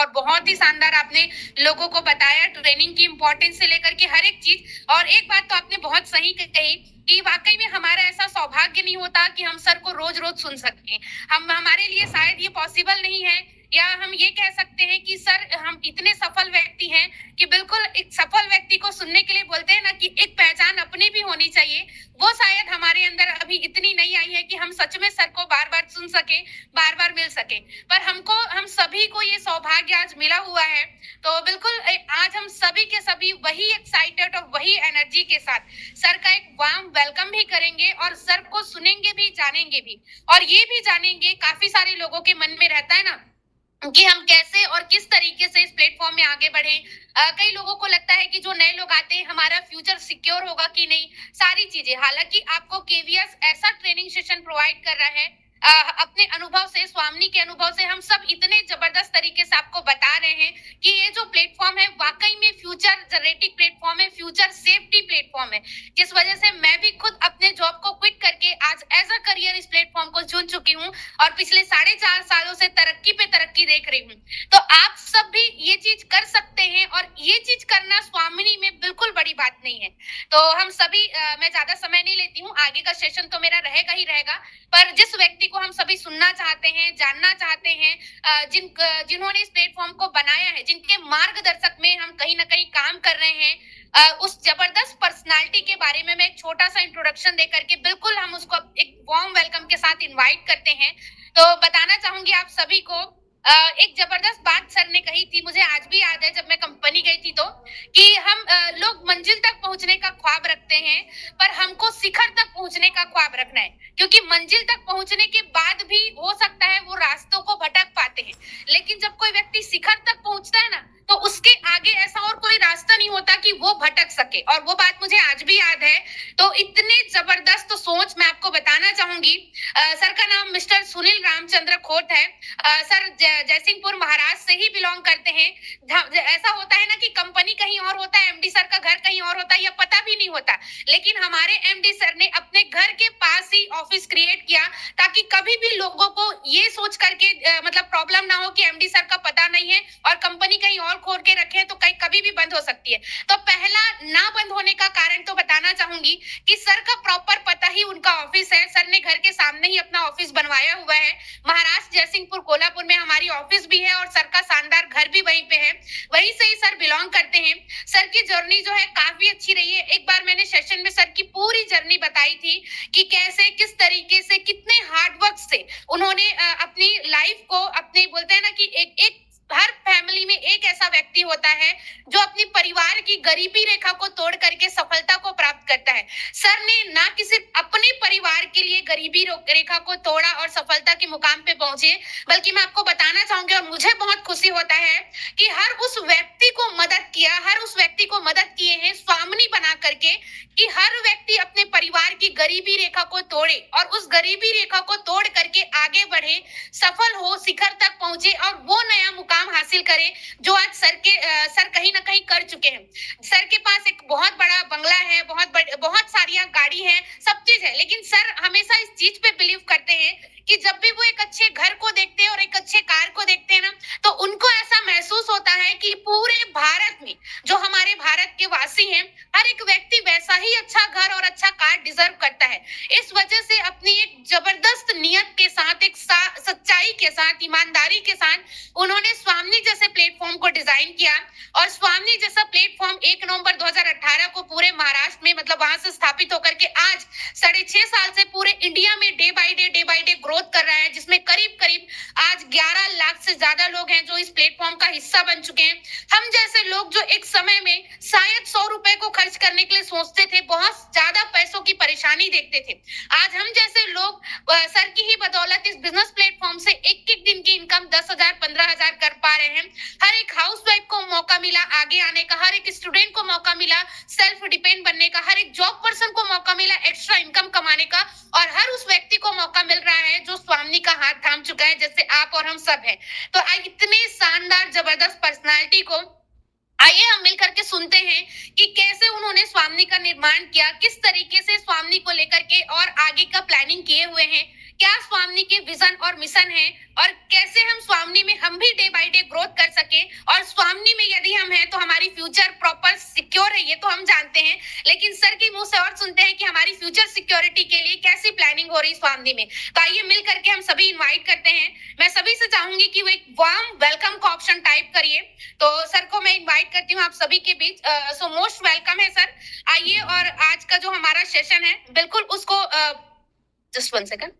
और बहुत ही शानदार आपने लोगों को बताया ट्रेनिंग की इम्पोर्टेंस से लेकर के हर एक चीज। और एक बात तो आपने बहुत सही कही कि वाकई में हमारा ऐसा सौभाग्य नहीं होता कि हम सर को रोज रोज सुन सकें। हम हमारे लिए शायद ये पॉसिबल नहीं है, या हम ये कह सकते हैं कि सर हम इतने सफल व्यक्ति हैं कि बिल्कुल एक सफल व्यक्ति को सुनने के लिए बोलते हैं ना कि एक पहचान अपनी भी होनी चाहिए, वो शायद हमारे अंदर अभी इतनी नहीं आई है कि हम सच में सर को बार बार सुन सके, बार बार मिल सके। पर हम सभी को ये सौभाग्य आज मिला हुआ है। तो बिल्कुल आज हम सभी के सभी वही एक्साइटेड और वही एनर्जी के साथ सर का एक वार्म वेलकम भी करेंगे और सर को सुनेंगे भी, जानेंगे भी। और ये भी जानेंगे, काफी सारे लोगों के मन में रहता है ना कि हम कैसे और किस तरीके से इस प्लेटफॉर्म में आगे बढ़े। कई लोगों को लगता है कि जो नए लोग आते हैं हमारा फ्यूचर सिक्योर होगा कि नहीं, सारी चीजें। हालांकि आपको केवीएस ऐसा ट्रेनिंग सेशन प्रोवाइड कर रहा है, अपने अनुभव से, स्वामी के अनुभव से हम सब इतने जबरदस्त तरीके से आपको बता रहे हैं कि ये जो प्लेटफॉर्म है वाकई में फ्यूचर जनरेटिव प्लेटफॉर्म है, फ्यूचर सेफ्टी प्लेटफॉर्म है, जिस वजह से मैं भी खुद अपने जॉब को क्विट करके आज एज अ करियर इस प्लेटफॉर्म को चुन चुकी हूँ और पिछले 4.5 सालों से तरक्की पे तरक्की देख रही हूँ। तो आप सब भी ये चीज कर सकते हैं और ये चीज करना स्वामिनी में बिल्कुल बड़ी बात नहीं है। तो हम सभी मैं ज्यादा समय नहीं लेती हूँ, आगे का सेशन तो मेरा रहेगा ही रहेगा। पर जिस व्यक्ति को हम सभी सुनना चाहते हैं, जानना चाहते हैं, जिन्होंने इस प्लेटफॉर्म को बनाया है, जिनके मार्गदर्शक में हम कहीं ना कहीं काम कर रहे हैं, उस जबरदस्त पर्सनालिटी के बारे में मैं एक छोटा सा इंट्रोडक्शन दे करके बिल्कुल हम उसको एक वार्म वेलकम के साथ इनवाइट करते हैं। तो बताना चाहूंगी आप सभी को, एक जबरदस्त बात सर ने कही थी, मुझे आज भी याद है जब मैं कंपनी गई थी, तो कि हम लोग मंजिल तक पहुंचने का ख्वाब रखते हैं पर हमको शिखर तक पहुंचने का ख्वाब रखना है, क्योंकि मंजिल तक पहुंचने के बाद भी हो सकता है वो रास्तों को भटक पाते हैं। लेकिन जब कोई व्यक्ति शिखर तक पहुंचता है ना, तो उसके आगे ऐसा और कोई रास्ता नहीं होता कि वो भटक सके, और वो बात मुझे आज भी याद है। तो इतने जबरदस्त सोच मैं आपको बताना चाहूंगी। सर का नाम मिस्टर सुनील रामचंद्र खोट है। सर जयसिंहपुर महाराष्ट्र से ही बिलोंग करते हैं। ऐसा होता है ना कि कंपनी कहीं और होता है, एमडी सर का घर कहीं और होता है, या पता भी नहीं होता। लेकिन हमारे एमडी सर ने अपने घर के पास ही ऑफिस क्रिएट किया ताकि कभी भी लोगों को ये सोच करके मतलब प्रॉब्लम ना हो कि एमडी सर का पता नहीं है और कंपनी कहीं और खोल के रखे तो कहीं कभी भी बंद हो सकती है। तो पहला ना बंद होने का कारण तो बताना चाहूंगी कि सर का प्रॉपर पता ही उनका ऑफिस है। सर ने घर के सामने ही अपना ऑफिस बनवाया हुआ है। महाराष्ट्र जयसिंहपुर कोल्हापुर में हमारी ऑफिस भी है और सर का शानदार घर भी वहीं पे है, वहीं से ही सर बिलोंग करते हैं। सर की जर्नी जो है काफी अच्छी रही है। एक बार मैंने सेशन में सर की पूरी जर्नी बताई थी कि कैसे, किस तरीके से, कितने हार्डवर्क से उन्होंने अपनी लाइफ को, अपने बोलते हैं ना कि एक हर फैमिली में एक ऐसा व्यक्ति होता है जो अपनी परिवार की गरीबी रेखा को तोड़ करके सफलता को प्राप्त करता है। सर ने ना कि सिर्फ अपने परिवार के लिए गरीबी रेखा को तोड़ा और सफलता के मुकाम पे पहुंचे, बल्कि मैं आपको बताना चाहूंगी और मुझे बहुत खुशी होता है कि हर उस व्यक्ति को मदद किया, हर उस व्यक्ति को मदद किए हैं स्वामिनी बना करके, कि हर व्यक्ति अपने परिवार की गरीबी रेखा को तोड़े और उस गरीबी रेखा को तोड़ करके आगे बढ़े, सफल हो, शिखर तक पहुंचे और वो नया मुकाम हासिल करे जो आज सर कहीं ना कहीं कर चुके हैं। सर के पास एक बहुत बड़ा बंगला है, बहुत सारी गाड़ी है, सब चीज है, लेकिन सर हमेशा इस चीज पे बिलीव करते हैं कि जब भी वो एक अच्छे घर को देखते हैं और एक अच्छे कार को देखते हैं ना, तो उनको ऐसा महसूस होता है कि पूरे भारत में जो हमारे भारत के वासी हैं, हर एक व्यक्ति वैसा ही अच्छा घर और अच्छा कार डिजर्व करता है। इस वजह से अपनी एक जबरदस्त नियत के साथ, एक सच्चाई के साथ, ईमानदारी के साथ उन्होंने स्वामी जैसे प्लेटफॉर्म को डिजाइन किया। और स्वामी जैसा प्लेटफॉर्म 1 नवंबर 2018 को पूरे महाराष्ट्र में, मतलब वहां से स्थापित होकर के आज 6.5 साल से पूरे इंडिया में डे बाय डे ग्रोथ कर रहा है, जिसमें करीब करीब आज 11 लाख से ज्यादा लोग हैं जो इस प्लेटफॉर्म का हिस्सा बन चुके हैं। हम जैसे लोग जो एक समय में शायद 100 रुपए को खर्च करने के लिए सोचते थे, बहुत ज्यादा पैसों की परेशानी देखते थे, आज हम जैसे लोग सर की ही बदौलत इस बिजनेस प्लेटफॉर्म से एक एक दिन की इनकम 10,000 15,000 कर पा रहे हैं। हर एक हाउसवाइफ को मौका मिला आगे आने का, हर एक स्टूडेंट को मौका मिला सेल्फ डिपेंड बनने का, हर एक जॉब पर्सन को मौका मिला एक्स्ट्रा इनकम कमाने का, और हर उस व्यक्ति को मौका मिल रहा है जो स्वामी का हाथ थाम चुका है, जैसे आप और हम सब हैं। तो इतने शानदार जबरदस्त पर्सनालिटी को आइए हम मिलकर के सुनते हैं कि कैसे उन्होंने स्वामी का निर्माण किया, किस तरीके से स्वामी को लेकर के और आगे का प्लानिंग किए हुए हैं, क्या स्वामी के विजन और मिशन है, और कैसे हम स्वामी में हम भी डे बाय डे ग्रोथ कर सके चांदी में। तो आइए मिल करके हम सभी इनवाइट करते हैं। मैं सभी से चाहूंगी कि वो एक वार्म वेलकम का ऑप्शन टाइप करिए। तो सर को मैं इनवाइट करती हूँ आप सभी के बीच। सो मोस्ट वेलकम है सर। आइए और आज का जो हमारा सेशन है बिल्कुल उसको जस्ट 1 सेकंड।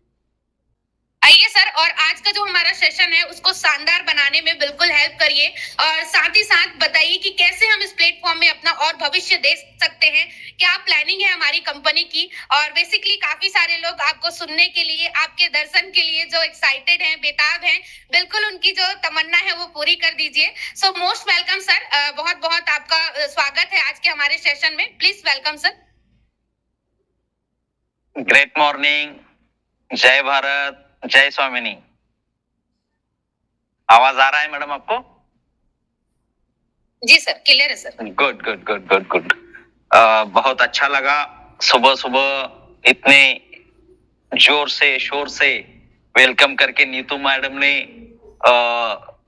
आइए सर, और आज का जो हमारा सेशन है उसको शानदार बनाने में बिल्कुल हेल्प करिए और साथ ही साथ बताइए कि कैसे हम इस प्लेटफॉर्म में अपना और भविष्य दे सकते हैं। क्या प्लानिंग है हमारी कंपनी की, और बेसिकली काफी सारे लोग आपको सुनने के लिए, आपके दर्शन के लिए जो एक्साइटेड हैं, बेताब हैं, बिल्कुल उनकी जो तमन्ना है वो पूरी कर दीजिए। So most welcome sir. बहुत बहुत आपका स्वागत है आज के हमारे सेशन में। Please welcome sir. Great morning, जय भारत, जय स्वामिनी। आवाज आ रहा है मैडम आपको? जी सर, क्लियर है sir. Good good good good good. बहुत अच्छा लगा सुबह सुबह इतने जोर से शोर से वेलकम करके नीतू मैडम ने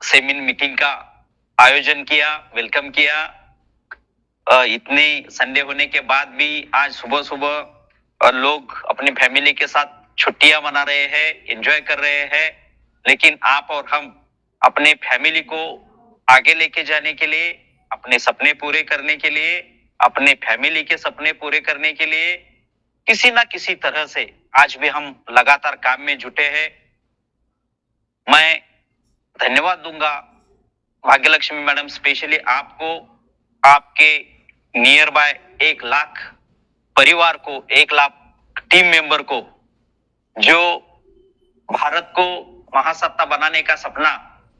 सेमिन मीटिंग का आयोजन किया, वेलकम किया। इतने संडे होने के बाद भी आज सुबह सुबह लोग अपनी फैमिली के साथ छुट्टियां मना रहे हैं, एंजॉय कर रहे हैं, लेकिन आप और हम अपने फैमिली को आगे लेके जाने के लिए, अपने सपने पूरे करने के लिए, अपने फैमिली के सपने पूरे करने के लिए किसी ना किसी तरह से आज भी हम लगातार काम में जुटे हैं। मैं धन्यवाद दूंगा भाग्यलक्ष्मी मैडम, स्पेशली आपको, आपके नियर बाय 1 लाख परिवार को, 1 लाख टीम मेंबर को, जो भारत को महासत्ता बनाने का सपना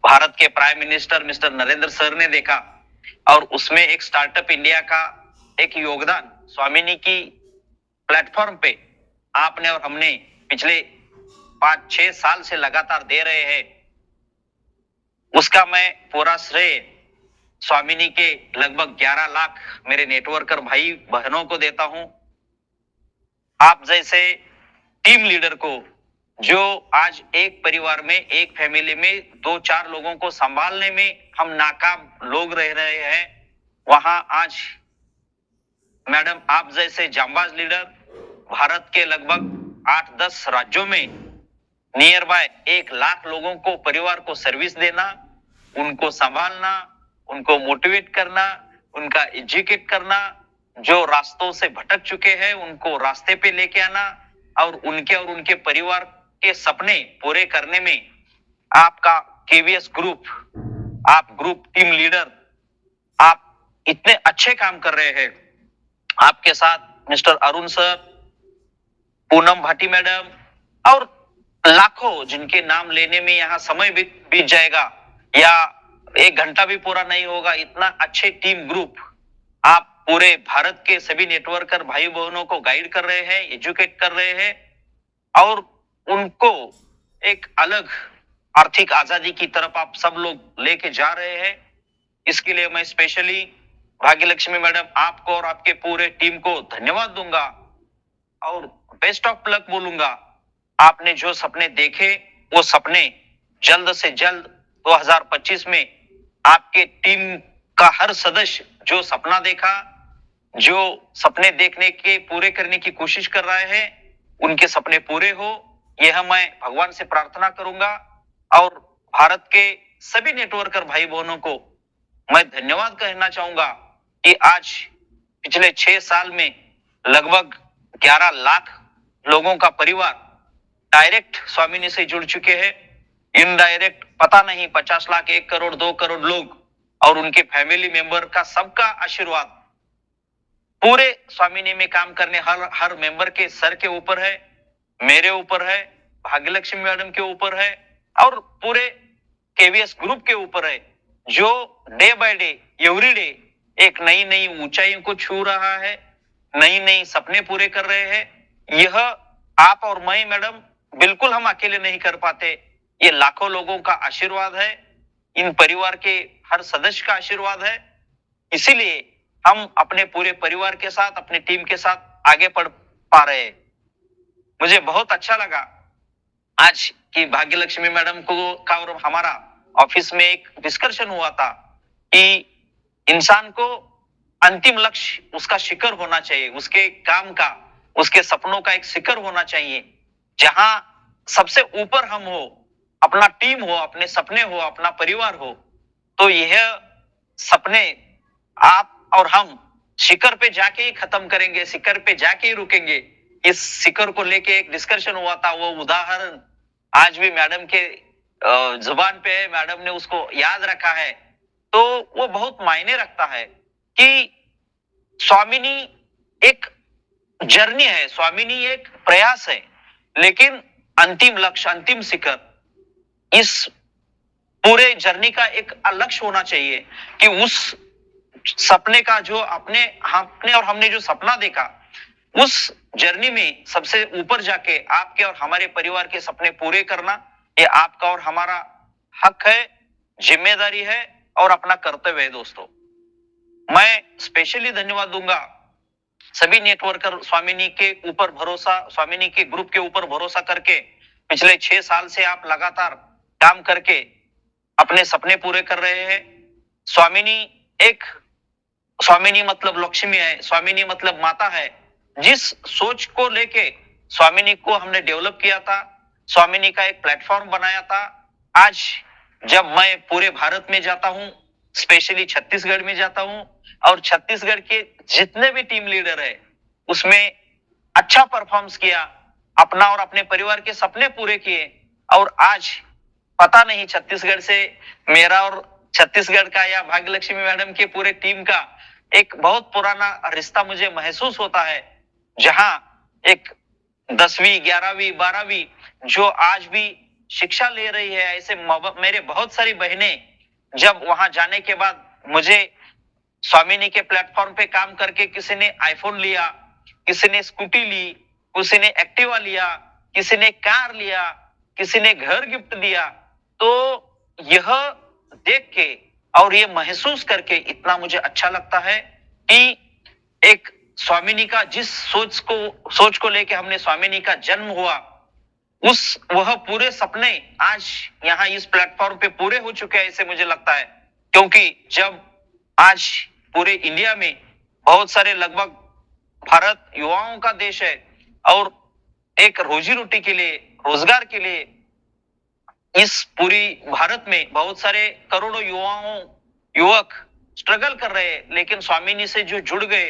भारत के prime minister mister Narendra sir ने देखा, और उसमें एक स्टार्टअप इंडिया का एक योगदान स्वामिनी की प्लेटफॉर्म पे आपने और हमने पिछले 5-6 साल से लगातार दे रहे हैं। उसका मैं पूरा श्रेय स्वामिनी के लगभग 11 लाख मेरे नेटवर्कर भाई बहनों को देता हूं। आप जैसे टीम लीडर को, जो आज एक परिवार में, एक फैमिली में 2-4 लोगों को संभालने में हम नाकाम लोग रह रहे हैं, वहां आज मैडम आप जैसे जांबाज लीडर भारत के लगभग 8-10 राज्यों में नियर बाय 1 लाख लोगों को, परिवार को सर्विस देना, उनको संभालना, उनको मोटिवेट करना, उनका एजुकेट करना, जो रास्तों से भटक चुके हैं उनको रास्ते पे लेके आना, और उनके परिवार के सपने पूरे करने में आपका केवीएस ग्रुप, आप ग्रुप टीम लीडर, आप इतने अच्छे काम कर रहे हैं। आपके साथ mister Arun sir, Poonam Bhati madam और लाखों, जिनके नाम लेने में यहाँ समय बीत जाएगा या 1 घंटा भी पूरा नहीं होगा, इतना अच्छे टीम ग्रुप आप पूरे भारत के सभी नेटवर्कर भाई बहनों को गाइड कर रहे हैं, एजुकेट कर रहे हैं, और उनको एक अलग आर्थिक आजादी की तरफ आप सब लोग लेके जा रहे हैं। इसके लिए मैं स्पेशली भाग्यलक्ष्मी मैडम आपको और आपके पूरे टीम को धन्यवाद दूंगा और बेस्ट ऑफ लक बोलूंगा। आपने जो सपने देखे वो सपने जल्द से जल्द 2025 में आपके टीम का हर सदस्य जो सपना देखा, जो सपने देखने के पूरे करने की कोशिश कर रहे हैं, उनके सपने पूरे हो, यह मैं भगवान से प्रार्थना करूंगा। और भारत के सभी नेटवर्कर भाई बहनों को मैं धन्यवाद कहना चाहूंगा कि आज पिछले 6 साल में लगभग 11 लाख लोगों का परिवार डायरेक्ट स्वामिनी से जुड़ चुके हैं, इनडायरेक्ट पता नहीं 50 लाख, 1 करोड़, 2 करोड़ लोग और उनके फैमिली मेंबर का सबका आशीर्वाद पूरे स्वामिनी में काम करने हर मेंबर के सर के ऊपर है, मेरे ऊपर है, भाग्यलक्ष्मी मैडम के ऊपर है और पूरे केवीएस ग्रुप के ऊपर है, जो day by day, every day एक नई नई ऊंचाइयों को छू रहा है, नई नई सपने पूरे कर रहे हैं। यह आप और मैं मैडम बिल्कुल हम अकेले नहीं कर पाते, ये लाखों लोगों का आशीर्वाद है, इन परिवार के हर सदस्य का आशीर्वाद है। इसीलिए हम अपने पूरे परिवार के साथ, अपनी टीम के साथ आगे बढ़ पा रहे हैं। मुझे बहुत अच्छा लगा आज की भाग्यलक्ष्मी मैडम को का और हमारा ऑफिस में एक डिस्कशन हुआ था कि इंसान को अंतिम लक्ष्य उसका शिखर होना चाहिए, उसके काम का, उसके सपनों का एक शिखर होना चाहिए। जहां सबसे ऊपर हम हो, अपना टीम हो, अपने सपने हो, अपना परिवार हो, तो यह सपने आप और हम शिखर पे जाके ही खत्म करेंगे, शिखर पे जाके ही रुकेंगे। इस शिखर को लेके एक डिस्कशन हुआ था, वो उदाहरण आज भी मैडम के जुबान पे है, मैडम ने उसको याद रखा है। तो वो बहुत मायने रखता है कि स्वामिनी एक जर्नी है, स्वामिनी एक प्रयास है, लेकिन अंतिम लक्ष्य, अंतिम शिखर, इस पूरे जर्नी का एक लक्ष्य होना चाहिए कि उस सपने का जो अपने और हमने जो सपना देखा, उस जर्नी में सबसे ऊपर जाके आपके और हमारे परिवार के सपने पूरे करना, ये आपका और हमारा हक है, जिम्मेदारी है और अपना कर्तव्य है। दोस्तों, मैं स्पेशली धन्यवाद दूंगा सभी नेटवर्कर, स्वामिनी के ऊपर भरोसा, स्वामिनी के ग्रुप के ऊपर भरोसा करके पिछले 6 साल से आप लगातार काम करके अपने सपने पूरे कर रहे हैं। स्वामिनी मतलब लक्ष्मी है, स्वामिनी मतलब माता है। जिस सोच को लेके स्वामिनी को हमने डेवलप किया था, स्वामिनी का एक प्लेटफॉर्म बनाया था, आज जब मैं पूरे भारत में जाता हूं, स्पेशली छत्तीसगढ़ में जाता हूं, और छत्तीसगढ़ के जितने भी टीम लीडर है उसमें अच्छा परफॉर्मेंस किया, अपना और अपने परिवार के सपने पूरे किए, और आज पता नहीं छत्तीसगढ़ से मेरा और छत्तीसगढ़ का या भाग्यलक्ष्मी मैडम के पूरे टीम का एक बहुत पुराना रिश्ता मुझे महसूस होता है, जहां एक 10वीं 11वीं 12वीं जो आज भी शिक्षा ले रही है, ऐसे मेरे बहुत सारी बहनें जब वहां जाने के बाद मुझे स्वामिनी के प्लेटफॉर्म पे काम करके, किसी ने आईफोन लिया, किसी ने स्कूटी ली, किसी ने एक्टिवा लिया, किसी ने कार लिया, किसी ने घर गिफ्ट दिया, तो यह देख के और ये महसूस करके इतना मुझे अच्छा लगता है कि एक स्वामिनी का जिस सोच को लेके हमने स्वामिनी का जन्म हुआ, वह पूरे सपने आज यहाँ इस प्लेटफॉर्म पे पूरे हो चुके हैं, ऐसे मुझे लगता है। क्योंकि जब आज पूरे इंडिया में बहुत सारे, लगभग भारत युवाओं का देश है, और एक रोजी रोटी के लिए, रोजगार के लिए इस पूरी भारत में बहुत सारे करोड़ों युवक स्ट्रगल कर रहे हैं, लेकिन स्वामिनी से जो जुड़ गए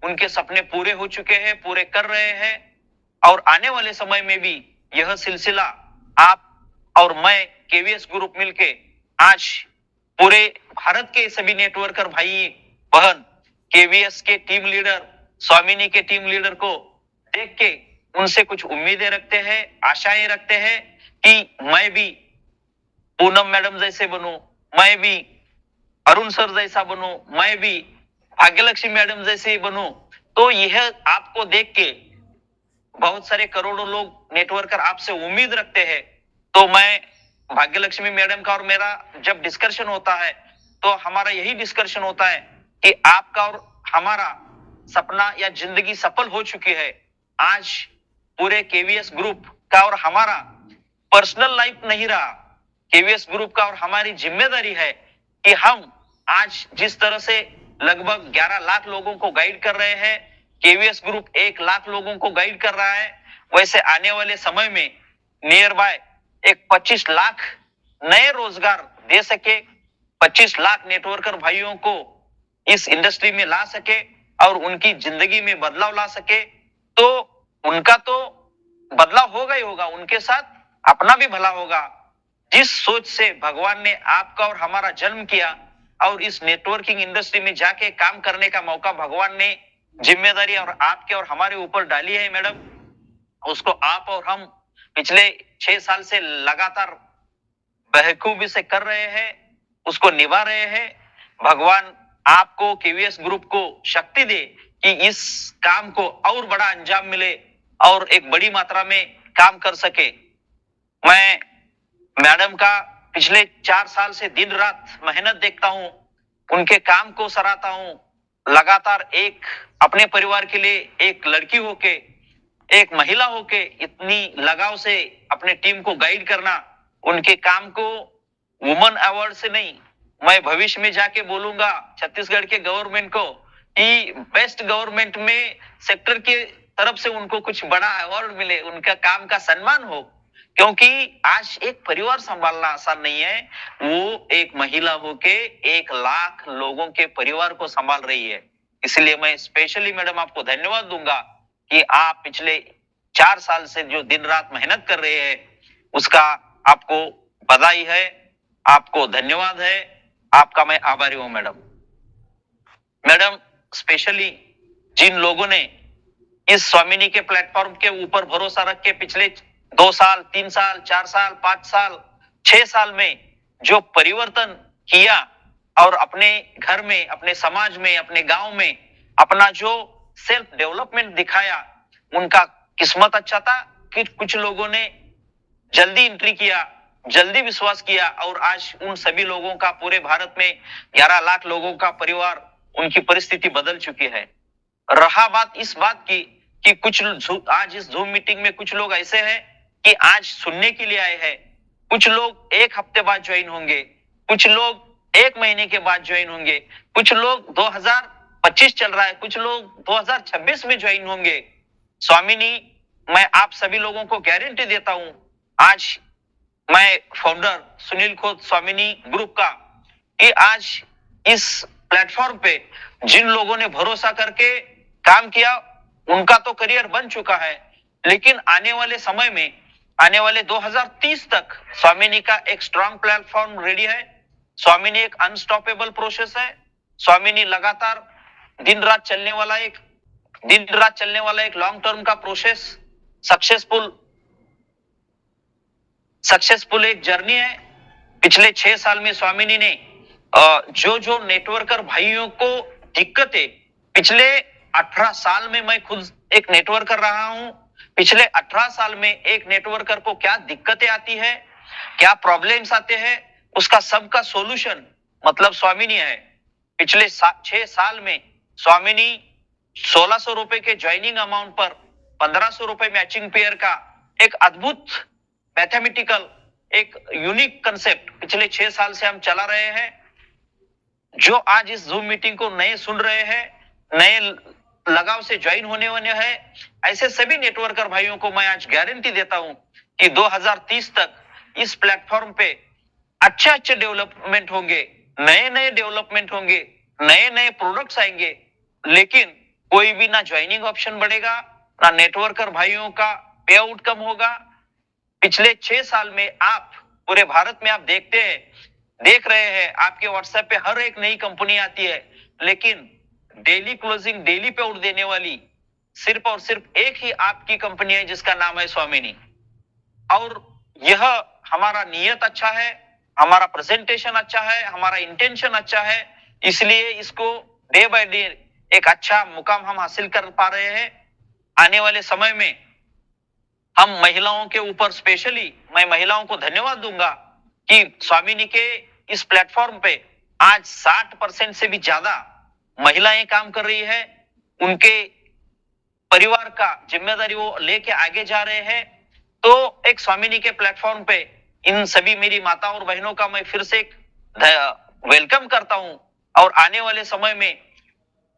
उनके सपने पूरे हो चुके हैं, पूरे कर रहे हैं, और आने वाले समय में भी यह सिलसिला आप और मैं, केवीएस ग्रुप मिलके आज पूरे भारत के सभी नेटवर्कर भाई बहन, केवीएस के टीम लीडर, स्वामिनी के टीम लीडर को देख के उनसे कुछ उम्मीदें रखते हैं, आशाएं रखते हैं कि मैं भी पूनम मैडम जैसे बनूं, मैं भी अरुण सर जैसा बनूं, मैं भी भाग्यलक्ष्मी मैडम जैसे बनूं। तो यह आपको देख के बहुत सारे करोड़ों लोग नेटवर्कर आपसे उम्मीद रखते हैं। तो मैं भाग्यलक्ष्मी मैडम का और मेरा जब डिस्कशन होता है, तो हमारा यही डिस्कशन होता है कि आपका और हमारा सपना या जिंदगी सफल हो चुकी है। आज पूरे केवीएस ग्रुप का और हमारा पर्सनल लाइफ नहीं रहा, केवीएस ग्रुप का और हमारी जिम्मेदारी है कि हम आज जिस तरह से लगभग 11 लाख लोगों को गाइड कर रहे हैं, केवीएस ग्रुप 1 लाख लोगों को गाइड कर रहा है, वैसे आने वाले समय में नियर बाय एक 25 लाख नए रोजगार दे सके, 25 लाख नेटवर्कर भाइयों को इस इंडस्ट्री में ला सके और उनकी जिंदगी में बदलाव ला सके। तो उनका तो बदलाव होगा ही होगा, उनके साथ अपना भी भला होगा। जिस सोच से भगवान ने आपका और हमारा जन्म किया और इस नेटवर्किंग इंडस्ट्री में जाके काम करने का मौका भगवान ने, जिम्मेदारी और आपके और हमारे ऊपर डाली है मैडम, उसको आप और हम पिछले 6 साल से लगातार बखूबी से कर रहे हैं, उसको निभा रहे हैं। भगवान आपको, केवीएस ग्रुप को शक्ति दे कि इस काम को और बड़ा अंजाम मिले और एक बड़ी मात्रा में काम कर सके। मैं मैडम का पिछले 4 साल से दिन रात मेहनत देखता हूं, उनके काम को सराहता हूं। लगातार एक अपने परिवार के लिए एक लड़की होके, एक महिला होके इतनी लगाव से अपने टीम को गाइड करना, उनके काम को वुमन अवार्ड से नहीं, मैं भविष्य में जाके बोलूंगा छत्तीसगढ़ के गवर्नमेंट को कि बेस्ट गवर्नमेंट में सेक्टर के तरफ से उनको कुछ बड़ा अवार्ड मिले, उनका काम का सम्मान हो, क्योंकि आज एक परिवार संभालना आसान नहीं है। वो एक महिला होके 1 लाख लोगों के परिवार को संभाल रही है। इसलिए मैं स्पेशली मैडम आपको धन्यवाद दूंगा कि आप पिछले 4 साल से जो दिन रात मेहनत कर रहे हैं, उसका आपको बधाई है, आपको धन्यवाद है, आपका मैं आभारी हूं मैडम। मैडम, स्पेशली जिन लोगों ने इस स्वामिनी के प्लेटफॉर्म के ऊपर भरोसा रख के पिछले 2 साल, 3 साल, 4 साल, 5 साल, 6 साल में जो परिवर्तन किया और अपने घर में, अपने समाज में, अपने गांव में अपना जो सेल्फ डेवलपमेंट दिखाया, उनका किस्मत अच्छा था कि कुछ लोगों ने जल्दी एंट्री किया, जल्दी विश्वास किया और आज उन सभी लोगों का पूरे भारत में 11 लाख लोगों का परिवार, उनकी परिस्थिति बदल चुकी है। रहा बात इस बात की कि कुछ आज इस जूम मीटिंग में कुछ लोग ऐसे हैं कि आज सुनने के लिए आए हैं, कुछ लोग 1 हफ्ते बाद ज्वाइन होंगे, कुछ लोग 1 महीने के बाद ज्वाइन होंगे, कुछ लोग 2025 चल रहा है, कुछ लोग 2026 में ज्वाइन होंगे। स्वामिनी, मैं आप सभी लोगों को गारंटी देता हूं, आज मैं फाउंडर सुनील खोत स्वामिनी ग्रुप का, कि आज इस प्लेटफॉर्म पे जिन लोगों ने भरोसा करके काम किया, उनका तो करियर बन चुका है, लेकिन आने वाले समय में, आने वाले 2030 तक स्वामिनी का एक स्ट्रॉन्ग प्लेटफॉर्म रेडी है। स्वामिनी एक अनस्टॉपेबल प्रोसेस है। स्वामिनी लगातार दिन रात चलने वाला एक लॉन्ग टर्म का प्रोसेस, सक्सेसफुल एक जर्नी है। पिछले 6 साल में स्वामिनी ने जो नेटवर्कर भाइयों को दिक्कतें, पिछले 18 साल में मैं खुद एक नेटवर्कर रहा हूं, पिछले 18 साल में एक नेटवर्कर को क्या दिक्कतें आती है, क्या प्रॉब्लम्स आते हैं, उसका सबका सॉल्यूशन मतलब स्वामिनी है। पिछले 6 साल में स्वामिनी 1600 रुपए के ज्वाइनिंग अमाउंट पर 1500 रुपए मैचिंग पेयर का एक अद्भुत मैथमेटिकल, एक यूनिक कंसेप्ट पिछले 6 साल से हम चला रहे हैं। जो आज इस जूम मीटिंग को नए सुन रहे हैं, नए लगाव से ज्वाइन होने वाले हैं, ऐसे सभी नेटवर्कर भाइयों को मैं आज गारंटी देता हूं कि 2030 तक इस प्लेटफॉर्म पे अच्छे डेवलपमेंट होंगे, नए डेवलपमेंट होंगे, नए प्रोडक्ट्स आएंगे, लेकिन कोई भी ना ज्वाइनिंग ऑप्शन बढ़ेगा, ना नेटवर्कर भाइयों का पे आउट कम होगा। पिछले 6 साल में आप पूरे भारत में आप देख रहे हैं, आपके व्हाट्सएप पे हर एक नई कंपनी आती है, लेकिन डेली क्लोजिंग, डेली पे आउट देने वाली सिर्फ और सिर्फ एक ही आपकी कंपनी है, जिसका नाम है स्वामिनी। और यह हमारा नियत अच्छा है, हमारा प्रेजेंटेशन अच्छा है, हमारा इंटेंशन अच्छा है, इसलिए इसको डे बाय डे एक अच्छा मुकाम हम हासिल कर पा रहे हैं। आने वाले समय में हम महिलाओं के ऊपर स्पेशली मैं महिलाओं को धन्यवाद दूंगा कि स्वामिनी के इस प्लेटफॉर्म पे आज 60% से भी ज्यादा महिलाएं काम कर रही है। उनके परिवार का जिम्मेदारी वो लेके आगे जा रहे हैं। तो एक स्वामिनी के प्लेटफॉर्म पे इन सभी मेरी माता और बहनों का मैं फिर से वेलकम करता हूं, और आने वाले समय में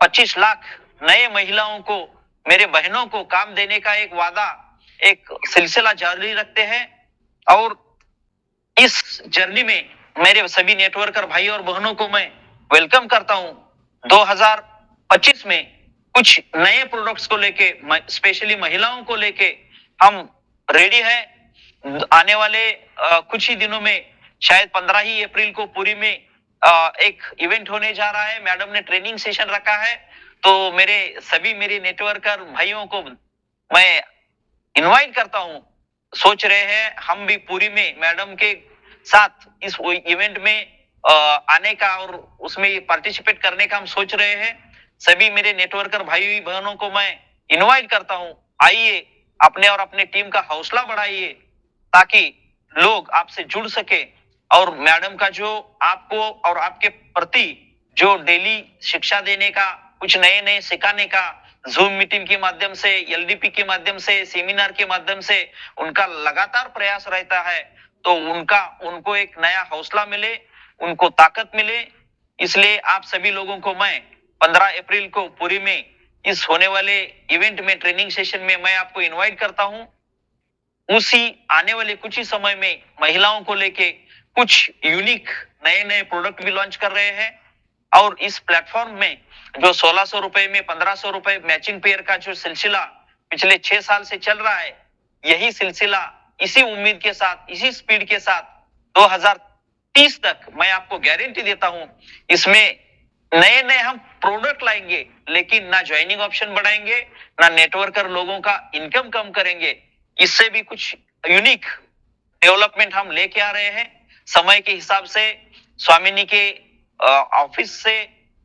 25 लाख नए महिलाओं को, मेरे बहनों को काम देने का एक वादा, एक सिलसिला जारी रखते हैं। और इस जर्नी में मेरे सभी नेटवर्कर भाई और बहनों को मैं वेलकम करता हूं। 2025 में कुछ नए प्रोडक्ट्स को लेके, स्पेशली महिलाओं को लेके हम रेडी है। आने वाले कुछ ही दिनों में, शायद 15 ही अप्रैल को पुरी में एक इवेंट होने जा रहा है। मैडम ने ट्रेनिंग सेशन रखा है, तो मेरे नेटवर्कर भाइयों को मैं इनवाइट करता हूं। सोच रहे हैं हम भी पुरी में मैडम के साथ इस इवेंट में आने का और उसमें पार्टिसिपेट करने का हम सोच रहे हैं। सभी मेरे नेटवर्कर भाई बहनों को मैं इनवाइट करता हूं, आइए, अपने और अपने टीम का हौसला बढ़ाइए, ताकि लोग आपसे जुड़ सके और मैडम का जो आपको और आपके प्रति जो डेली शिक्षा देने का, कुछ नए सिखाने का, जूम मीटिंग के माध्यम से, एलडीपी के माध्यम से, सेमिनार के माध्यम से उनका लगातार प्रयास रहता है, तो उनको एक नया हौसला मिले, उनको ताकत मिले। इसलिए आप सभी लोगों को मैं 15 अप्रैल को पुरी में इस होने वाले इवेंट में, ट्रेनिंग सेशन में मैं आपको इनवाइट करता हूं। उसी आने वाले कुछ ही समय में महिलाओं को लेके कुछ यूनिक नए नए प्रोडक्ट भी लॉन्च कर रहे हैं। और इस प्लेटफॉर्म में जो 1600 रुपए में 1500 रुपए मैचिंग पेयर का जो सिलसिला पिछले 6 साल से चल रहा है, यही सिलसिला इसी उम्मीद के साथ, इसी स्पीड के साथ 2030 तक मैं आपको गारंटी देता हूं, इसमें नए नए हम प्रोडक्ट लाएंगे, लेकिन ना ज्वाइनिंग ऑप्शन बढ़ाएंगे, ना नेटवर्कर लोगों का इनकम कम करेंगे। इससे भी कुछ यूनिक डेवलपमेंट हम लेके आ रहे हैं। समय के हिसाब से स्वामिनी के ऑफिस से,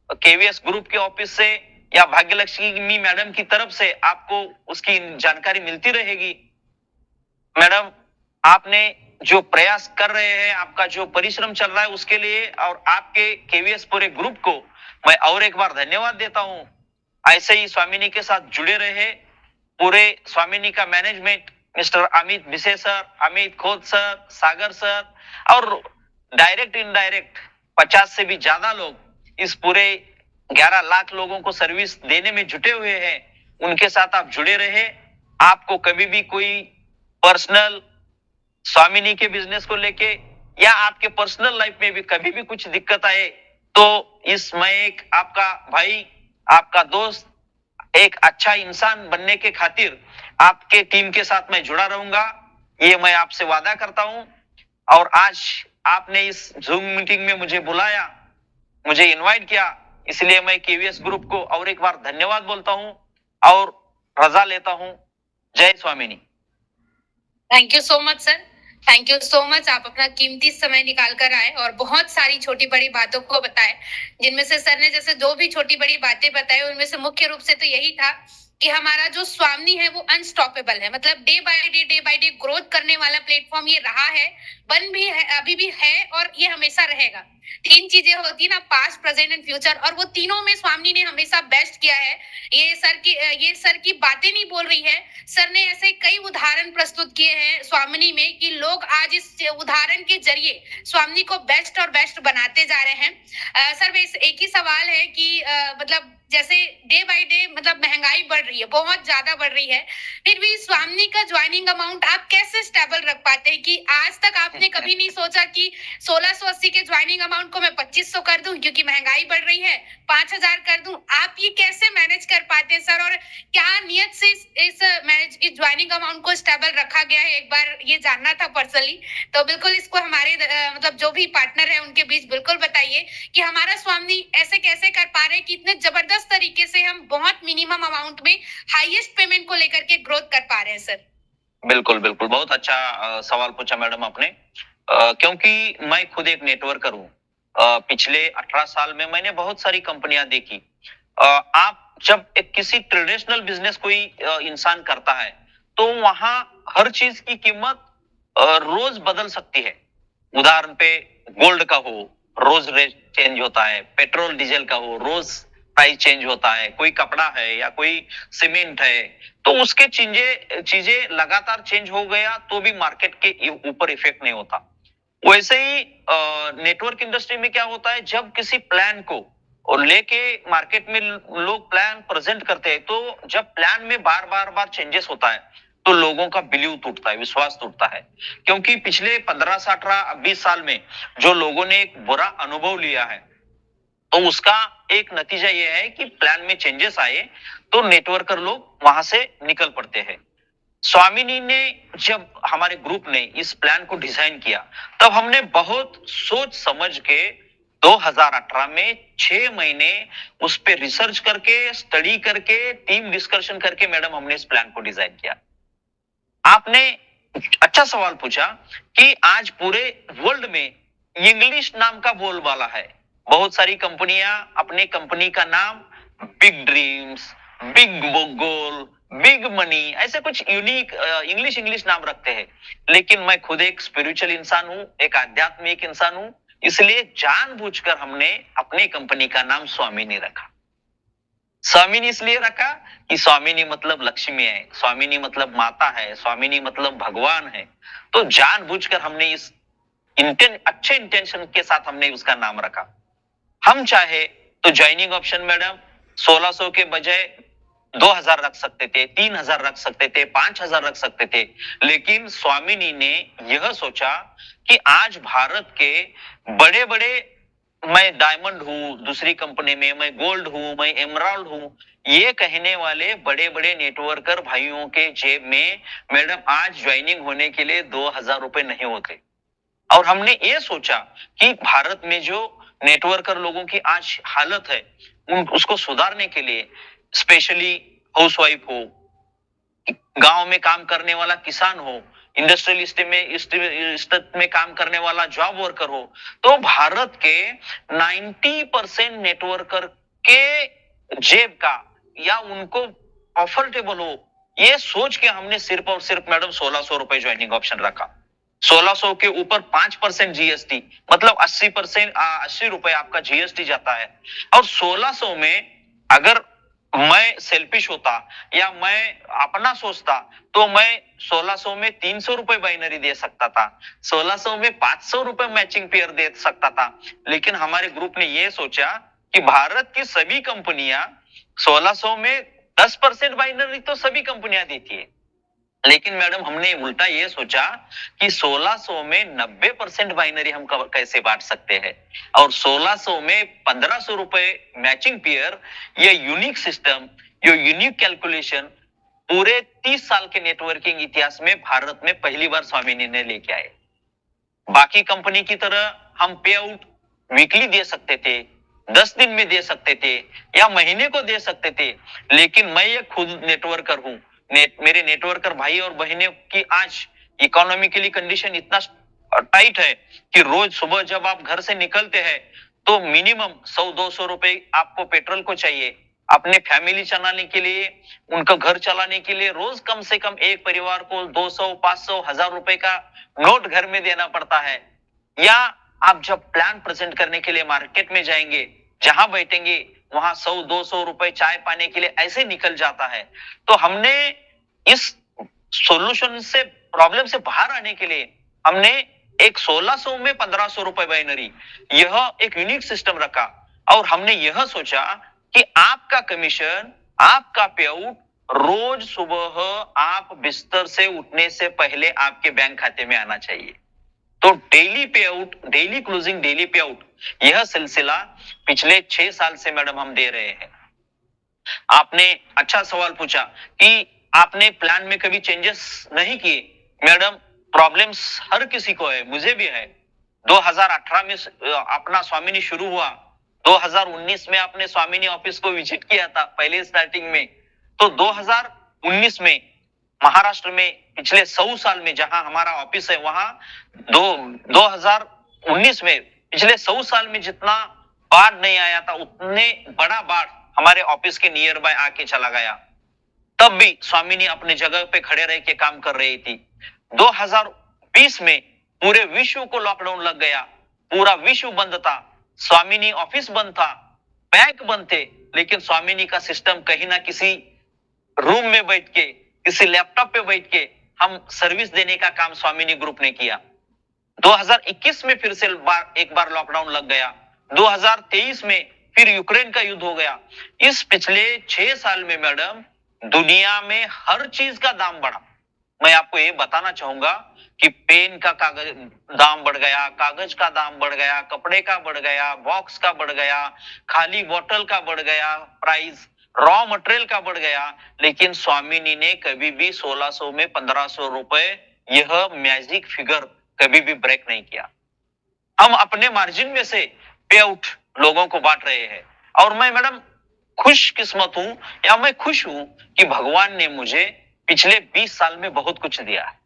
केवीएस ग्रुप के ऑफिस से या भाग्यलक्ष्मी मैडम की तरफ से आपको उसकी जानकारी मिलती रहेगी। मैडम, आपने जो प्रयास कर रहे हैं, आपका जो परिश्रम चल रहा है उसके लिए और आपके केवीएस पूरे ग्रुप को मैं और एक बार धन्यवाद देता हूं। ऐसे ही स्वामिनी के साथ जुड़े रहे पूरे स्वामिनी का मैनेजमेंट, मिस्टर अमित बिसे सर, अमित खोत सर, सागर सर और डायरेक्ट इनडायरेक्ट 50 से भी ज्यादा लोग इस पूरे 11 लाख लोगों को सर्विस देने में जुटे हुए हैं। उनके साथ आप जुड़े रहे। आपको कभी भी कोई पर्सनल स्वामिनी के बिजनेस को लेके या आपके पर्सनल लाइफ में भी कभी भी कुछ दिक्कत आए तो मैं एक आपका भाई, आपका दोस्त, एक अच्छा इंसान बनने के खातिर आपके टीम के साथ मैं जुड़ा रहूंगा, ये मैं आपसे वादा करता हूं। और आज आपने इस जूम मीटिंग में मुझे बुलाया, मुझे इनवाइट किया, इसलिए मैं केवीएस ग्रुप को और एक बार धन्यवाद बोलता हूं और रजा लेता हूं। जय स्वामिनी। Thank you so much sir, thank you so much. आप अपना कीमती समय निकाल कर आए और बहुत सारी छोटी बड़ी बातों को बताए, जिनमें से सर ने जैसे जो भी छोटी बड़ी बातें बताई उनमें से मुख्य रूप से तो यही था कि हमारा जो स्वामिनी है वो अनस्टॉपेबल है। मतलब डे बाय डे ग्रोथ करने वाला प्लेटफॉर्म ये रहा है, बन भी है, अभी भी है और ये हमेशा रहेगा। 3 चीजें होती है ना, पास्ट, प्रेजेंट एंड फ्यूचर, और वो तीनों में स्वामिनी ने हमेशा बेस्ट किया है। ये सर की बातें नहीं बोल रही है, सर ने ऐसे कई उदाहरण प्रस्तुत किए हैं स्वामिनी में कि लोग आज इस उदाहरण के जरिए स्वामिनी को बेस्ट और बेस्ट बनाते जा रहे हैं। सर एक ही सवाल है कि मतलब जैसे डे बाय डे मतलब महंगाई बढ़ रही है, बहुत ज्यादा बढ़ रही है, फिर भी स्वामिनी का ज्वाइनिंग अमाउंट आप कैसे स्टेबल रख पाते हैं कि आज तक आपने कभी नहीं सोचा कि 1680 के ज्वाइनिंग अमाउंट को मैं 2500 कर दूं क्योंकि महंगाई बढ़ रही है, 5000 कर दूं? आप ये कैसे मैनेज कर पाते हैं सर, और क्या नियत से इस ज्वाइनिंग अमाउंट को स्टेबल रखा गया है? एक बार ये जानना था पर्सनली, तो बिल्कुल इसको हमारे मतलब जो भी पार्टनर है उनके बीच बिल्कुल बताइए कि हमारा स्वामिनी ऐसे कैसे कर पा रहे हैं कि इतने जबरदस्त तरीके से हम बहुत मिनिमम अमाउंट में हाईएस्ट पेमेंट को लेकर के ग्रोथ कर पा रहे हैं सर। बिल्कुल बिल्कुल, बहुत अच्छा सवाल पूछा मैडम आपने, क्योंकि मैं खुद एक नेटवर्कर हूँ। पिछले 18 साल में मैंने बहुत सारी कंपनियां देखी। आप जब एक किसी ट्रेडिशनल बिजनेस कोई इंसान करता है तो वहां हर चीज की कीमत रोज बदल सकती है। उदाहरण पे गोल्ड का हो, रोज रेट चेंज होता है, पेट्रोल डीजल का हो, रोज प्राइस चेंज होता है, कोई कपड़ा है या कोई सीमेंट है, तो उसके चीजें लगातार चेंज हो गया तो भी मार्केट के ऊपर इफेक्ट नहीं होता। वैसे ही नेटवर्क इंडस्ट्री में क्या होता है, जब किसी प्लान को और लेके मार्केट में लोग प्लान प्रेजेंट करते हैं, तो जब प्लान में बार चेंजेस होता है तो लोगों का बिलीव टूटता है, विश्वास टूटता है। क्योंकि पिछले 15 से 18 20 साल में जो लोगों ने एक बुरा अनुभव लिया है, तो उसका एक नतीजा यह है कि प्लान में चेंजेस आए तो नेटवर्कर लोग वहां से निकल पड़ते हैं। स्वामिनी ने जब हमारे ग्रुप ने इस प्लान को डिजाइन किया, तब हमने बहुत सोच समझ के 2018 में 6 महीने उस पर रिसर्च करके, स्टडी करके, टीम डिस्कशन करके मैडम हमने इस प्लान को डिजाइन किया। आपने अच्छा सवाल पूछा कि आज पूरे वर्ल्ड में इंग्लिश नाम का बोलबाला है। बहुत सारी कंपनियां अपने कंपनी का नाम big dreams, big goal, big money, ऐसे कुछ यूनिक इंग्लिश नाम रखते हैं। लेकिन मैं खुद एक स्पिरिचुअल इंसान हूं, एक आध्यात्मिक इंसान हूं, इसलिए जानबूझकर हमने अपनी कंपनी का नाम स्वामिनी रखा। स्वामिनी इसलिए रखा कि स्वामिनी मतलब लक्ष्मी है, स्वामिनी मतलब माता है, स्वामिनी मतलब भगवान है। तो जानबूझकर हमने इस अच्छे इंटेंशन के साथ हमने उसका नाम रखा। हम चाहे तो ज्वाइनिंग ऑप्शन मैडम 1600 के बजाय 2000 रख सकते थे, 3000 रख सकते थे, 5000 रख सकते थे, लेकिन स्वामिनी ने यह सोचा कि आज भारत के बड़े बड़े, मैं डायमंड हूं दूसरी कंपनी में, मैं गोल्ड हूं, मैं एमराल्ड हूं, ये कहने वाले बड़े बड़े नेटवर्कर भाइयों के जेब में मैडम आज ज्वाइनिंग होने के लिए 2000 रुपए नहीं होते। और हमने ये सोचा कि भारत में जो नेटवर्कर लोगों की आज हालत है उसको सुधारने के लिए, स्पेशली हाउसवाइफ हो, गांव में काम करने वाला किसान हो, इंडस्ट्रियलिस्ट में काम करने वाला जॉब वर्कर हो, तो भारत के 90% नेटवर्कर के जेब का या उनको अफोर्डेबल हो, ये सोच के हमने सिर्फ और सिर्फ मैडम 1600 रुपए ज्वाइनिंग ऑप्शन रखा। 1600 के ऊपर 5% जीएसटी, मतलब 80 रुपए आपका जीएसटी जाता है। और 1600 में अगर मैं सेल्फिश होता या मैं अपना सोचता तो मैं 1600 में 300 रुपए बाइनरी दे सकता था, 1600 में 500 रुपए मैचिंग पेयर दे सकता था। लेकिन हमारे ग्रुप ने यह सोचा कि भारत की सभी कंपनियां 1600 में 10% बाइनरी तो सभी कंपनियां देती है, लेकिन मैडम हमने उल्टा ये सोचा कि 1600 में 90% बाइनरी हम कैसे बांट सकते हैं, और 1600 में 1500 रुपए मैचिंग पेयर, ये यूनिक सिस्टम, ये यूनिक कैलकुलेशन पूरे 30 साल के नेटवर्किंग इतिहास में भारत में पहली बार स्वामिनी ने लेके आए। बाकी कंपनी की तरह हम पे आउट वीकली दे सकते थे, 10 दिन में दे सकते थे या महीने को दे सकते थे, लेकिन मैं ये खुद नेटवर्कर हूं, मेरे नेटवर्कर भाई और बहनों की आज इकोनॉमिकली कंडीशन इतना टाइट है कि रोज सुबह जब आप घर से निकलते हैं तो मिनिमम 100-200 रुपए आपको पेट्रोल को चाहिए, अपने फैमिली चलाने के लिए, उनका घर चलाने के लिए रोज कम से कम एक परिवार को 200, 500, 1000 रुपए का नोट घर में देना पड़ता है। या आप जब प्लान प्रेजेंट करने के लिए मार्केट में जाएंगे, जहां बैठेंगे वहां 100-200 रुपए चाय पाने के लिए ऐसे निकल जाता है। तो हमने इस सॉल्यूशन से, प्रॉब्लम से बाहर आने के लिए हमने एक 1600 में 1500 रुपए बाइनरी, यह एक यूनिक सिस्टम रखा। और हमने यह सोचा कि आपका कमीशन, आपका पे आउट रोज सुबह आप बिस्तर से उठने से पहले आपके बैंक खाते में आना चाहिए। तो डेली पे आउट, डेली क्लोजिंग, डेली पे आउट, यह सिलसिला पिछले 6 साल से मैडम हम दे रहे हैं। आपने अच्छा सवाल पूछा कि आपने प्लान में कभी चेंजेस नहीं किए। मैडम प्रॉब्लम्स हर किसी को है, मुझे भी है। 2018 में अपना स्वामिनी शुरू हुआ, 2019 में आपने स्वामिनी ऑफिस को विजिट किया था पहले स्टार्टिंग में, तो 2019 में महाराष्ट्र में पिछले 100 साल में जहां हमारा ऑफिस है वहां 2019 में पिछले 100 साल में जितना बाढ़ नहीं आया था उतने बड़ा बाढ़ हमारे ऑफिस के नियर बाय आके चला गया। तब भी स्वामिनी अपने जगह पे खड़े रह के काम कर रही थी। 2020 में पूरे विश्व को लॉकडाउन लग गया, पूरा विश्व बंद था, स्वामिनी ऑफिस बंद था, बैंक बंद थे, लेकिन स्वामिनी का सिस्टम कहीं ना किसी रूम में बैठ के, किसी लैपटॉप पे बैठ के हम सर्विस देने का काम स्वामिनी ग्रुप ने किया। 2021 में फिर से एक बार लॉकडाउन लग गया, 2023 में फिर यूक्रेन का युद्ध हो गया। इस पिछले 6 साल में मैडम दुनिया में हर चीज का दाम बढ़ा। मैं आपको ये बताना चाहूंगा कि पेन का कागज दाम बढ़ गया, कागज का दाम बढ़ गया, कपड़े का बढ़ गया, बॉक्स का बढ़ गया, खाली बोतल का बढ़ गया प्राइस, रॉ मटेरियल का बढ़ गया, लेकिन स्वामिनी ने कभी भी 1600 में 1500 रुपए, यह मैजिक फिगर कभी भी ब्रेक नहीं किया। हम अपने मार्जिन में से पे आउट लोगों को बांट रहे हैं। और मैं मैडम खुशकिस्मत हूं या मैं खुश हूं कि भगवान ने मुझे पिछले 20 साल में बहुत कुछ दिया है।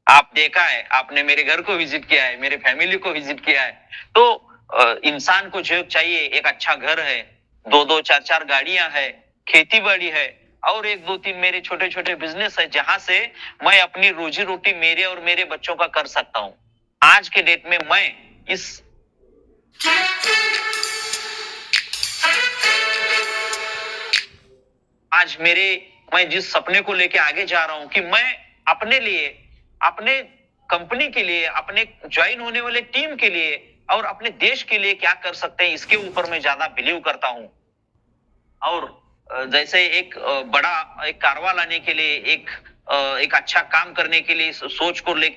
आप देखा है, आपने मेरे घर को विजिट किया है, मेरे फैमिली को विजिट किया है, तो इंसान को जो चाहिए एक अच्छा घर है, 2-2, 4-4 गाड़ियां है, खेती बाड़ी है, और 1-2-3 मेरे छोटे छोटे बिजनेस है, जहां से मैं अपनी रोजी रोटी मेरे और मेरे बच्चों का कर सकता हूं। आज के डेट में मैं इस आज मैं जिस सपने को लेके आगे जा रहा हूं कि मैं अपने लिए, अपने कंपनी के लिए, अपने ज्वाइन होने वाले टीम के लिए और अपने देश के लिए क्या कर सकते हैं, इसके ऊपर मैं ज्यादा बिलीव करता हूं। और जैसे एक बड़ा एक कारवा लाने के लिए, एक अच्छा काम करने के लिए सोच को ले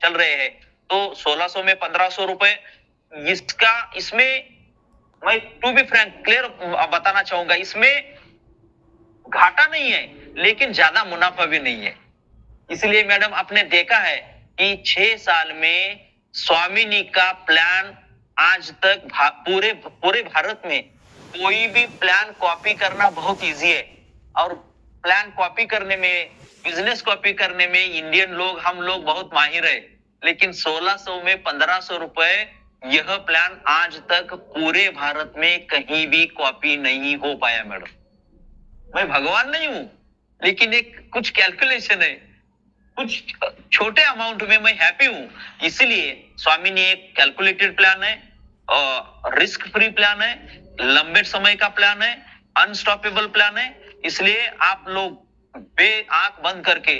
चल रहे हैं, तो 1600 में 1500 रुपए, इसमें मैं टू बी फ्रैंक क्लियर बताना चाहूंगा, इसमें घाटा नहीं है लेकिन ज्यादा मुनाफा भी नहीं है। इसलिए मैडम आपने देखा है कि 6 साल में स्वामिनी का प्लान आज तक पूरे पूरे भारत में कोई भी प्लान कॉपी करना बहुत इजी है, और प्लान कॉपी करने में, बिजनेस कॉपी करने में इंडियन लोग, हम लोग बहुत माहिर है, लेकिन 1600 में 1500 रुपए, यह प्लान आज तक पूरे भारत में कहीं भी कॉपी नहीं हो पाया मैडम। मैं भगवान नहीं हूं, लेकिन एक कुछ कैलकुलेशन है, कुछ छोटे अमाउंट में मैं हैप्पी हूं, इसलिए स्वामी ने एक कैलकुलेटेड प्लान है, रिस्क फ्री प्लान है, लंबे समय का प्लान है, अनस्टॉपेबल प्लान है। इसलिए आप लोग आंख बंद करके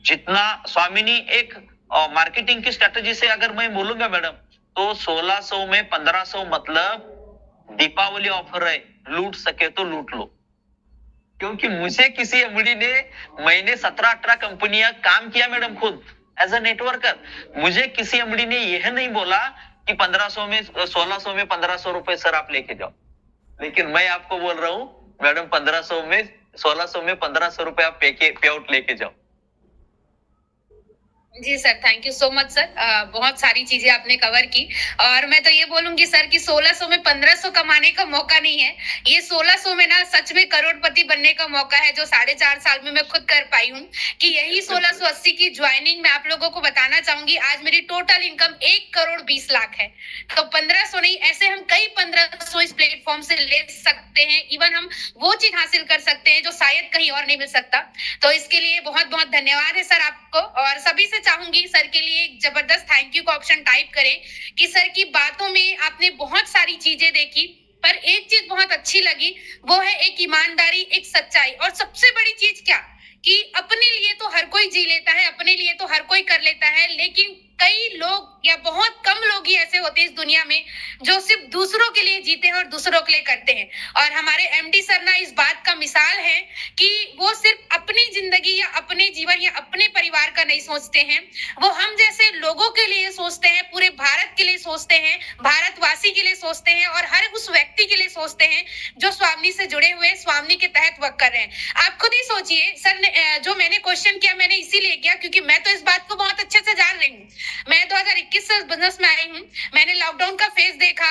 जितना स्वामिनी एक मार्केटिंग की स्ट्रेटेजी से अगर मैं बोलूंगा मैडम, तो 1600 में 1500 मतलब दीपावली ऑफर है, लूट सके तो लूट लो। क्योंकि मुझे किसी एमडी ने, मैंने 17-18 कंपनियां काम किया मैडम खुद एज ए नेटवर्कर, मुझे किसी एमडी ने यह नहीं बोला कि 1500 में 1600 में 1500 रुपए सर आप लेके जाओ, लेकिन मैं आपको बोल रहा हूं मैडम 1500 में 1600 में 1500 रुपए आप पे आउट लेके जाओ। जी sir, thank you so much sir. बहुत सारी चीजें आपने कवर की, और मैं तो ये बोलूंगी सर कि 1600 में 1500 कमाने का मौका नहीं है, ये 1600 में ना सच में करोड़पति बनने का मौका है, जो 4.5 साल में मैं खुद कर पाई हूँ। कि यही 1680 की ज्वाइनिंग मैं आप लोगों को बताना चाहूंगी, आज मेरी टोटल इनकम 1,20,00,000 है। तो 1500 नहीं, ऐसे हम कई 1500 इस प्लेटफॉर्म से ले सकते हैं, इवन हम वो चीज हासिल कर सकते हैं जो शायद कहीं और नहीं मिल सकता। तो इसके लिए बहुत बहुत धन्यवाद है सर आपको, और सभी से चाहूंगी सर के लिए एक जबरदस्त थैंक यू का ऑप्शन टाइप करें कि सर की बातों में आपने बहुत सारी चीजें देखी, पर एक चीज बहुत अच्छी लगी, वो है एक ईमानदारी, एक सच्चाई, और सबसे बड़ी चीज क्या कि अपने लिए तो हर कोई जी लेता है, अपने लिए तो हर कोई कर लेता है, लेकिन कई लोग या बहुत कम लोग ही ऐसे होते हैं इस दुनिया में जो सिर्फ दूसरों के लिए जीते हैं और दूसरों के लिए करते हैं। और हमारे एमडी सर ना इस बात का मिसाल है कि वो सिर्फ अपनी जिंदगी या अपने जीवन या अपने परिवार का नहीं सोचते हैं, वो हम जैसे लोगों के लिए सोचते हैं, पूरे भारत के लिए सोचते हैं, भारतवासी के लिए सोचते हैं, और हर उस व्यक्ति के लिए सोचते हैं जो स्वामी से जुड़े हुए, स्वामी के तहत वर्क कर रहे हैं। आप खुद ही सोचिए सर ने जो मैंने क्वेश्चन किया, मैंने इसीलिए किया क्योंकि मैं तो इस बात को बहुत अच्छे से जान रही हूँ। मैं 2021 से बिजनेस में आई हूँ, मैंने लॉकडाउन का फेज देखा,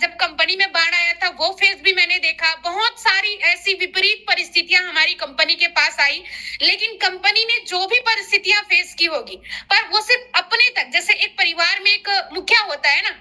जब कंपनी में बाढ़ आया था वो फेज भी मैंने देखा, बहुत सारी ऐसी विपरीत परिस्थितियां हमारी कंपनी के पास आई, लेकिन कंपनी ने जो भी परिस्थितियां फेस की होगी, पर वो सिर्फ अपने तक, जैसे एक परिवार में एक मुखिया होता है ना,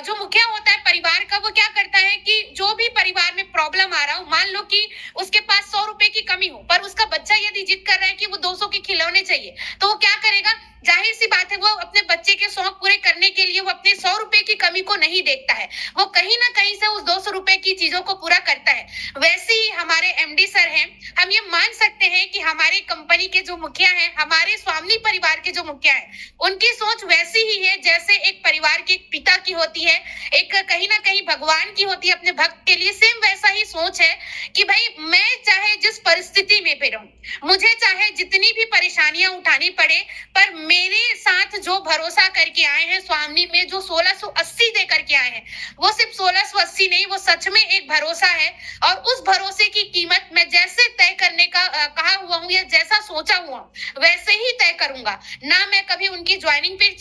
जो मुखिया होता है परिवार का, वो क्या करता है कि जो भी परिवार में प्रॉब्लम आ रहा हो, मान लो कि उसके पास 100 रुपए की कमी हो, पर उसका बच्चा यदि जिद कर रहा है कि वो 200 के खिलौने चाहिए, तो वो क्या करेगा, जाहिर सी बात है वो अपने बच्चे के शौक पूरे करने के लिए वो अपने 100 रुपए की कमी को नहीं देखता है, वो कहीं ना कहीं से उस 200 रुपए की चीजों को पूरा करता है। वैसे ही हमारे एमडी सर हैं, हम ये मान सकते हैं कि हमारे कंपनी के जो मुखिया हैं, हमारे स्वामी परिवार के जो मुखिया हैं, उनकी सोच वैसी ही है जैसे एक परिवार के पिता की होती है, एक कहीं ना कहीं भगवान की होती है अपने भक्त के लिए, सेम वैसा ही सोच है कि भाई मैं चाहे जिस परिस्थिति में भी रहूं, मुझे चाहे जितनी भी परेशानियां उठानी पड़े, पर मेरे साथ जो भरोसा करके आए हैं स्वामी में, जो 1680 दे करके आए हैं, वो सिर्फ 1680 नहीं, वो सच में एक भरोसा है, और उस भरोसे की कीमत मैं जैसे तय करने का कहा हुआ हूँ या जैसा सोचा हुआ वैसे ही तय करूंगा। ना मैं कभी उनकी ज्वाइनिंग पे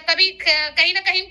कभी कहीं ना कहीं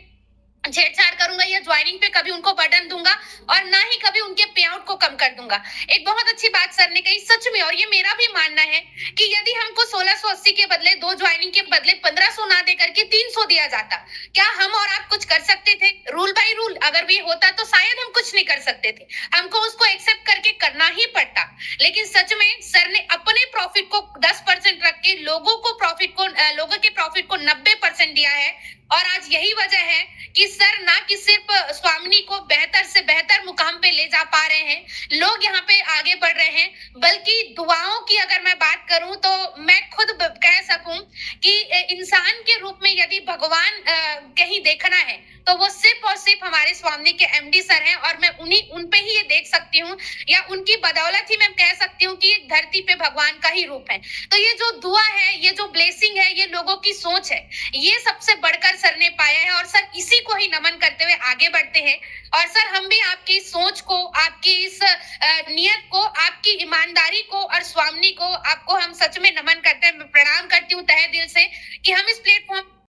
छेड़छाड़ करूंगा या ज्वाइनिंग पे कभी उनको बर्डन दूंगा, और ना ही कभी उनके पे आउट को कम कर दूंगा। एक बहुत अच्छी बात सर ने कही सच में, और ये मेरा भी मानना है कि यदि हमको 1680 के बदले 2 ज्वाइनिंग के बदले 1500 ना दे करके 300 दिया जाता, क्या हम और आप कुछ कर सकते थे? रूल बाय रूल अगर भी होता तो शायद हम कुछ नहीं कर सकते थे, हमको उसको एक्सेप्ट करके करना ही पड़ता। लेकिन सच में सर ने अपने प्रॉफिट को 10% रख के लोगों के प्रॉफिट को 90% दिया है, और आज यही वजह है कि सर ना कि सिर्फ स्वामिनी को बेहतर से बेहतर मुकाम पे ले जा पा रहे हैं, लोग यहाँ पे आगे बढ़ रहे हैं, बल्कि दुआओं की अगर मैं बात करूं तो मैं खुद कह सकूं कि इंसान के रूप में यदि भगवान कहीं देखना है तो तो वो सिर्फ और सिर्फ हमारे स्वामी के एमडी सर हैं और मैं उन पे ही ये देख सकती हूँ या उनकी बदौलत ही मैं कह सकती हूँ कि धरती पे भगवान का ही रूप है। तो ये जो दुआ है, ये जो ब्लेसिंग है, ये लोगों की सोच है, ये सबसे बढ़कर सर ने पाया है और सर इसी को ही नमन करते हुए आगे बढ़ते हैं। और सर हम भी आपकी सोच को, आपकी इस नियत को, आपकी ईमानदारी को और स्वामी को, आपको हम सच में नमन करते हैं। मैं प्रणाम करती हूँ तहे दिल से कि हम इस प्लेटफॉर्म